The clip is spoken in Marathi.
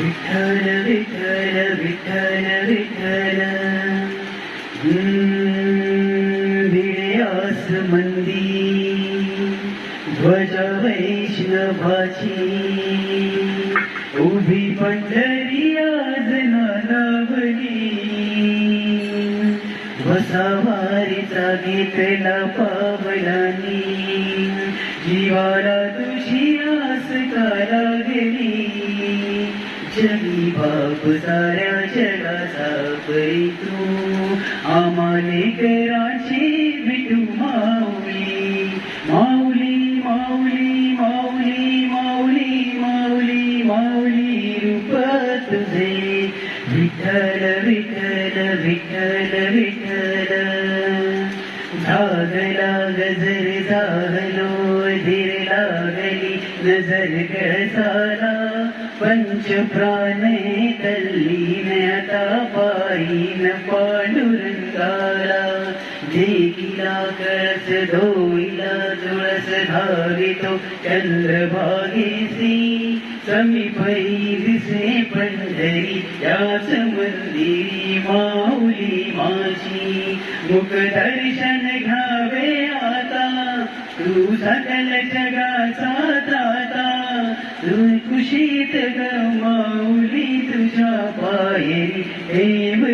विठ्ठल विठ्ठल विठ्ठल विठ्ठल भिडयास मंदी ध्वज वैष्णवाची उभी पंढरी आज नानावली वसावारीचा घेतला पावलानी जीवाला तुझी आस का लागली जगी बाप साऱ्या जगाचा परी तू आम्हाले कराची विठू माऊली माऊली माऊली माऊली माऊली माऊली माऊली रूप तुझे विठ्ठल विठ्ठल विठ्ठल विठ्ठल झागला गजर झालो धीर लागली नजर कळसाला पंच प्राण तल्लीन आता पायीन पांडुरंगाला देखिला कळस धोईला तुळस धावितो चंद्रभागेसी समीपरी दिसे पंढरी याच मंदिरी माऊली माझी मुख दर्शन घ्यावे आता तू सकल जगाचा दाता तू कुशीत ग माऊली तुझ्या पायरी देव